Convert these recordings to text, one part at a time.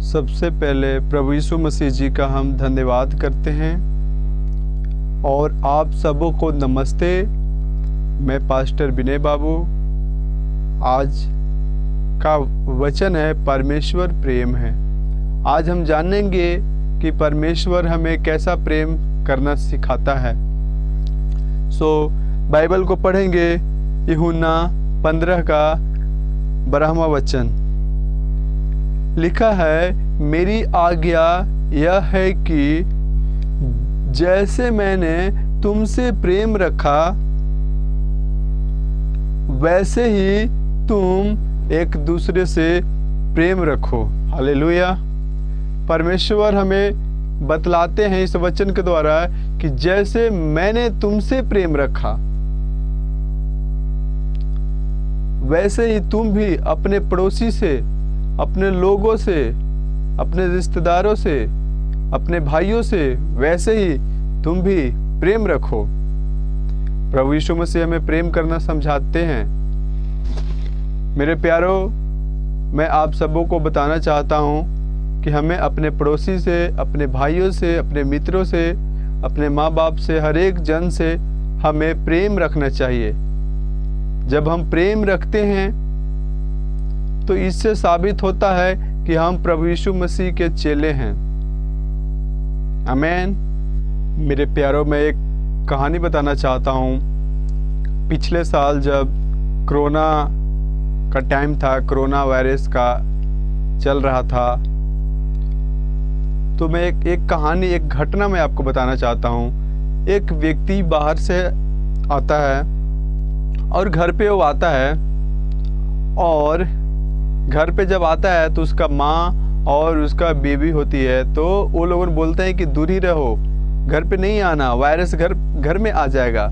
सबसे पहले प्रभु यीशु मसीह जी का हम धन्यवाद करते हैं और आप सबों को नमस्ते। मैं पास्टर विनय बाबू। आज का वचन है परमेश्वर प्रेम है। आज हम जानेंगे कि परमेश्वर हमें कैसा प्रेम करना सिखाता है। बाइबल को पढ़ेंगे। यूहन्ना 15 का 12वां वचन लिखा है, मेरी आज्ञा यह है कि जैसे मैंने तुमसे प्रेम रखा वैसे ही तुम एक दूसरे से प्रेम रखो। हालेलुया। परमेश्वर हमें बतलाते हैं इस वचन के द्वारा कि जैसे मैंने तुमसे प्रेम रखा वैसे ही तुम भी अपने पड़ोसी से, अपने लोगों से, अपने रिश्तेदारों से, अपने भाइयों से वैसे ही तुम भी प्रेम रखो। प्रभु यीशु मसीह हमें प्रेम करना समझाते हैं। मेरे प्यारों, मैं आप सबों को बताना चाहता हूँ कि हमें अपने पड़ोसी से, अपने भाइयों से, अपने मित्रों से, अपने माँ बाप से, हर एक जन से हमें प्रेम रखना चाहिए। जब हम प्रेम रखते हैं तो इससे साबित होता है कि हम प्रभु यीशु मसीह के चेले हैं। आमीन। मेरे प्यारों, मैं एक कहानी बताना चाहता हूँ। पिछले साल जब कोरोना का टाइम था, कोरोना वायरस का चल रहा था, तो मैं एक कहानी, एक घटना मैं आपको बताना चाहता हूँ। एक व्यक्ति बाहर से आता है और घर पे वो आता है, और घर पे जब आता है तो उसका माँ और उसका बेबी होती है, तो वो लोग बोलते हैं कि दूर ही रहो, घर पे नहीं आना, वायरस घर में आ जाएगा।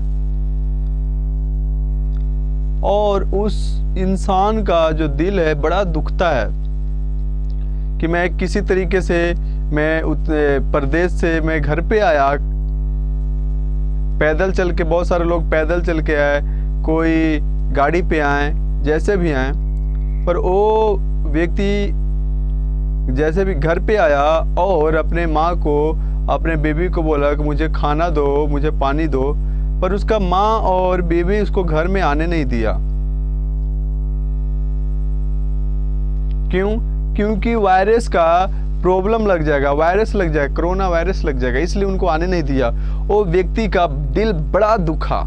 और उस इंसान का जो दिल है बड़ा दुखता है कि मैं किसी तरीके से, मैं परदेश से मैं घर पे आया, पैदल चल के, बहुत सारे लोग पैदल चल के आए, कोई गाड़ी पे आए, जैसे भी आए, पर वो व्यक्ति जैसे भी घर पे आया और अपने माँ को, अपने बेबी को बोला कि मुझे खाना दो, मुझे पानी दो, पर उसका माँ और बेबी उसको घर में आने नहीं दिया। क्यों? क्योंकि वायरस का प्रॉब्लम लग जाएगा, वायरस लग जाएगा, कोरोना वायरस लग जाएगा, इसलिए उनको आने नहीं दिया। वो व्यक्ति का दिल बड़ा दुखा।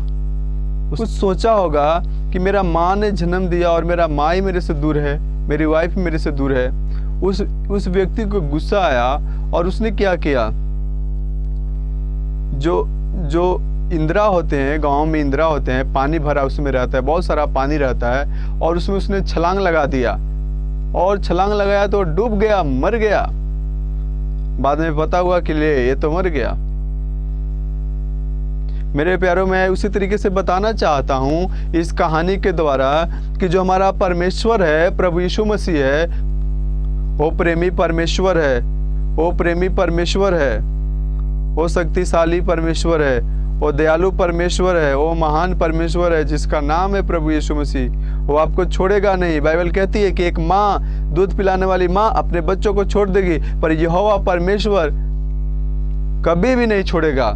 कुछ सोचा होगा कि मेरा माँ ने जन्म दिया और मेरा माँ ही मेरे से दूर है, मेरी वाइफ मेरे से दूर है। उस व्यक्ति को गुस्सा आया और उसने क्या किया, जो इंदिरा होते हैं, गांव में इंदिरा होते हैं, पानी भरा उसमें रहता है, बहुत सारा पानी रहता है, और उसमें उसने छलांग लगा दिया, और छलांग लगाया तो डूब गया, मर गया। बाद में पता हुआ कि ये तो मर गया। मेरे प्यारों, मैं उसी तरीके से बताना चाहता हूँ इस कहानी के द्वारा कि जो हमारा परमेश्वर है, प्रभु यीशु मसीह है, वो प्रेमी परमेश्वर है, वो प्रेमी परमेश्वर है, वो शक्तिशाली परमेश्वर है, वो दयालु परमेश्वर है, वो महान परमेश्वर है जिसका नाम है प्रभु यीशु मसीह। वो आपको छोड़ेगा नहीं। बाइबल कहती है कि एक माँ, दूध पिलाने वाली माँ अपने बच्चों को छोड़ देगी, पर यहोवा परमेश्वर कभी भी नहीं छोड़ेगा।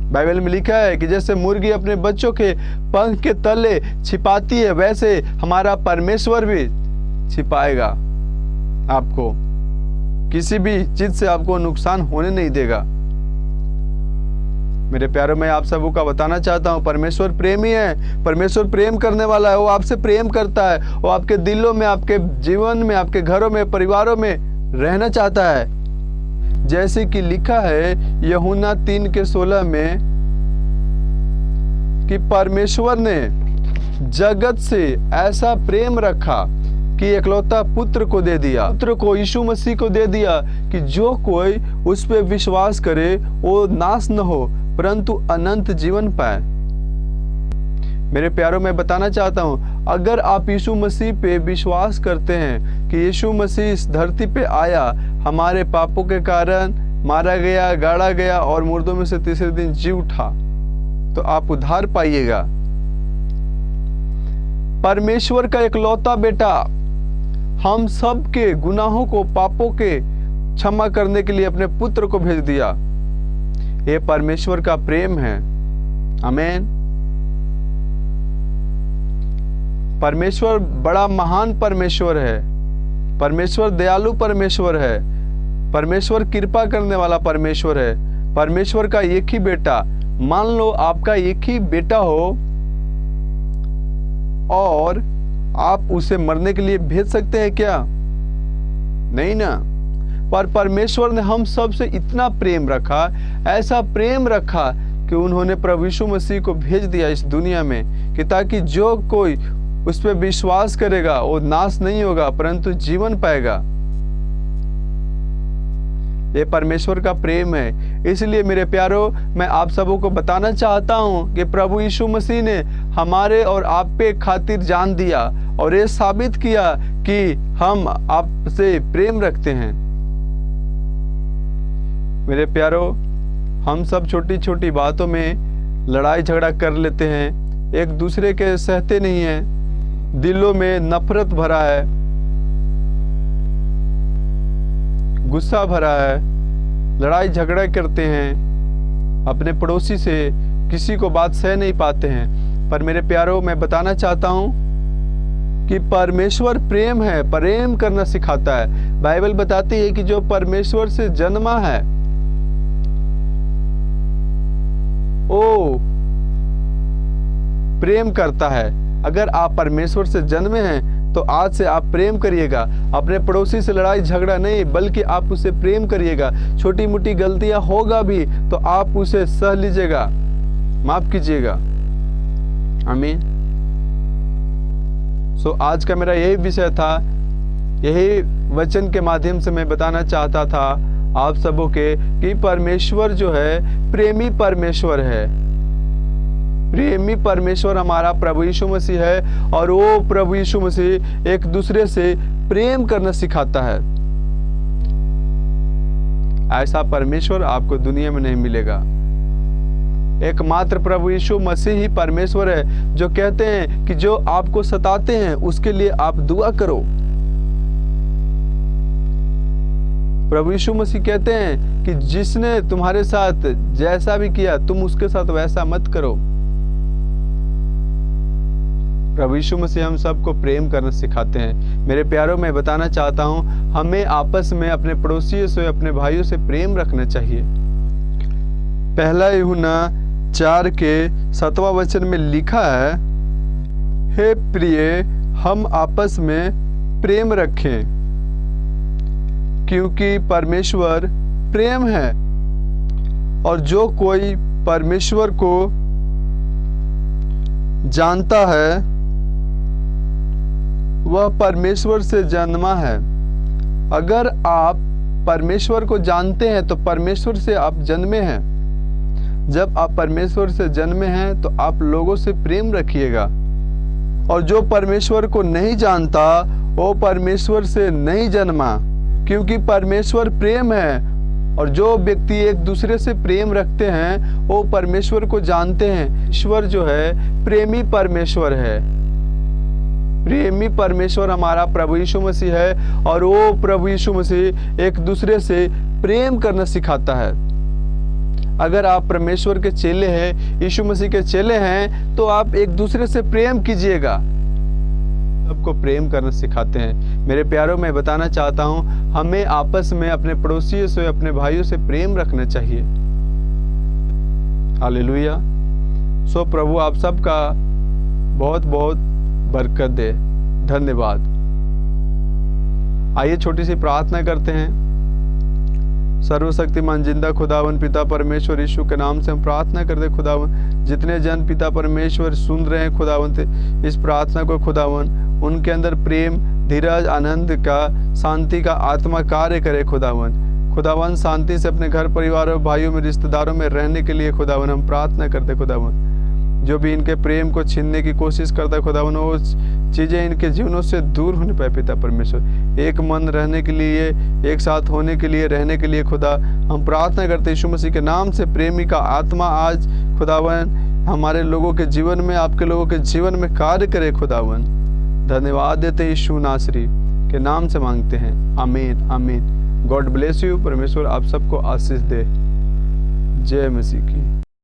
बाइबल में लिखा है कि जैसे मुर्गी अपने बच्चों के पंख के तले छिपाती है, वैसे हमारा परमेश्वर भी छिपाएगा आपको। किसी भी चीज से आपको नुकसान होने नहीं देगा। मेरे प्यारों, मैं आप सबों का बताना चाहता हूँ, परमेश्वर प्रेमी है, परमेश्वर प्रेम करने वाला है। वो आपसे प्रेम करता है, वो आपके दिलों में, आपके जीवन में, आपके घरों में, परिवारों में रहना चाहता है। जैसे कि लिखा है यूहन्ना 3:16 में कि परमेश्वर ने जगत से ऐसा प्रेम रखा कि एकलौता पुत्र को दे दिया, पुत्र को, यीशु मसीह को दे दिया, कि जो कोई उस पे विश्वास करे वो नाश न हो परंतु अनंत जीवन पाए। मेरे प्यारों, मैं बताना चाहता हूँ, अगर आप यीशु मसीह पे विश्वास करते हैं कि यीशु मसीह इस धरती पे आया, हमारे पापों के कारण मारा गया, गाड़ा गया और मुर्दों में से तीसरे दिन जी उठा, तो आप उद्धार पाइएगा। परमेश्वर का इकलौता बेटा, हम सब के गुनाहों को, पापों के क्षमा करने के लिए अपने पुत्र को भेज दिया। ये परमेश्वर का प्रेम है। आमीन। परमेश्वर बड़ा महान परमेश्वर है। परमेश्वर दयालु परमेश्वर है। परमेश्वर कृपा करने वाला परमेश्वर है। परमेश्वर का एक ही बेटा, मान लो आपका एक ही बेटा हो और आप उसे मरने के लिए भेज सकते हैं क्या? नहीं ना। पर परमेश्वर ने हम सब से इतना प्रेम रखा, ऐसा प्रेम रखा कि उन्होंने प्रभु यीशु मसीह को भेज दिया इस दुनिया में, कि ताकि जो कोई उस पर विश्वास करेगा वो नाश नहीं होगा परंतु जीवन पाएगा। ये परमेश्वर का प्रेम है। इसलिए मेरे प्यारो, मैं आप सबों को बताना चाहता हूँ कि प्रभु यीशु मसीह ने हमारे और आप पे खातिर जान दिया और ये साबित किया कि हम आपसे प्रेम रखते हैं। मेरे प्यारो, हम सब छोटी छोटी बातों में लड़ाई झगड़ा कर लेते हैं, एक दूसरे के सहते नहीं हैं, दिलों में नफरत भरा है, गुस्सा भरा है, लड़ाई झगड़ा करते हैं, अपने पड़ोसी से किसी को बात सह नहीं पाते हैं। पर मेरे प्यारो, मैं बताना चाहता हूं कि परमेश्वर प्रेम है, प्रेम करना सिखाता है। बाइबल बताती है कि जो परमेश्वर से जन्मा है वो प्रेम करता है। अगर आप परमेश्वर से जन्मे हैं तो आज से आप प्रेम करिएगा। अपने पड़ोसी से लड़ाई झगड़ा नहीं, बल्कि आप उसे प्रेम करिएगा। छोटी मोटी गलतियां होगा भी तो आप उसे सह लीजिएगा, माफ कीजिएगा। आमीन। सो आज का मेरा यही विषय था, यही वचन के माध्यम से मैं बताना चाहता था आप सबों के कि परमेश्वर जो है प्रेमी परमेश्वर है। प्रेमी परमेश्वर हमारा प्रभु यीशु मसीह है और वो प्रभु यीशु मसीह एक दूसरे से प्रेम करना सिखाता है। ऐसा परमेश्वर आपको दुनिया में नहीं मिलेगा। एकमात्र प्रभु यीशु मसीह ही परमेश्वर है जो कहते हैं कि जो आपको सताते हैं उसके लिए आप दुआ करो। प्रभु यीशु मसीह कहते हैं कि जिसने तुम्हारे साथ जैसा भी किया तुम उसके साथ वैसा मत करो। प्रभु यीशु मसीह हम सबको प्रेम करना सिखाते हैं। मेरे प्यारों, मैं बताना चाहता हूं, हमें आपस में अपने पड़ोसियों से, अपने भाइयों से प्रेम रखना चाहिए। पहला यूहन्ना 4 के 7वां वचन में लिखा है, हे प्रिय, हम आपस में प्रेम रखें क्योंकि परमेश्वर प्रेम है और जो कोई परमेश्वर को जानता है वह परमेश्वर से जन्मा है। अगर आप परमेश्वर को जानते हैं तो परमेश्वर से आप जन्मे हैं। जब आप परमेश्वर से जन्मे हैं तो आप लोगों से प्रेम रखिएगा। और जो परमेश्वर को नहीं जानता वो परमेश्वर से नहीं जन्मा, क्योंकि परमेश्वर प्रेम है। और जो व्यक्ति एक दूसरे से प्रेम रखते हैं वो परमेश्वर को जानते हैं। ईश्वर जो है प्रेमी परमेश्वर है। प्रेमी परमेश्वर हमारा प्रभु यीशु मसीह है और वो प्रभु यीशु मसीह एक दूसरे से प्रेम करना सिखाता है। अगर आप परमेश्वर के चेले हैं, यीशु मसीह के चेले हैं, तो आप एक दूसरे से प्रेम कीजिएगा। सबको प्रेम करना सिखाते हैं। मेरे प्यारों, मैं बताना चाहता हूं, हमें आपस में अपने पड़ोसियों से, अपने भाइयों से प्रेम रखना चाहिए। हालेलुया। सो प्रभु आप सबका बहुत बहुत बरकत दे। धन्यवाद। आइए छोटी सी प्रार्थना करते हैं। सर्वशक्तिमान जिंदा खुदावन पिता परमेश्वर यीशु के नाम से हम प्रार्थना करते खुदावन, जितने जन पिता परमेश्वर सुन रहे हैं खुदावन इस प्रार्थना को खुदावन, उनके अंदर प्रेम, धीरज, आनंद का, शांति का आत्मा कार्य करे खुदावन। खुदावन शांति से अपने घर परिवारों, भाइयों में, रिश्तेदारों में रहने के लिए खुदावन हम प्रार्थना करते खुदावन। जो भी इनके प्रेम को छीनने की कोशिश करता है खुदावन, वो चीज़ें इनके जीवनों से दूर होने पाए पिता परमेश्वर। एक मन रहने के लिए, एक साथ होने के लिए, रहने के लिए खुदा हम प्रार्थना करते यीशु मसीह के नाम से। प्रेमी का आत्मा आज खुदावन हमारे लोगों के जीवन में, आपके लोगों के जीवन में कार्य करे खुदावन। धन्यवाद देते यीशु नासरी, के नाम से मांगते हैं, आमीन आमीन। God bless you. परमेश्वर आप सबको आशीष दे। जय मसीह की।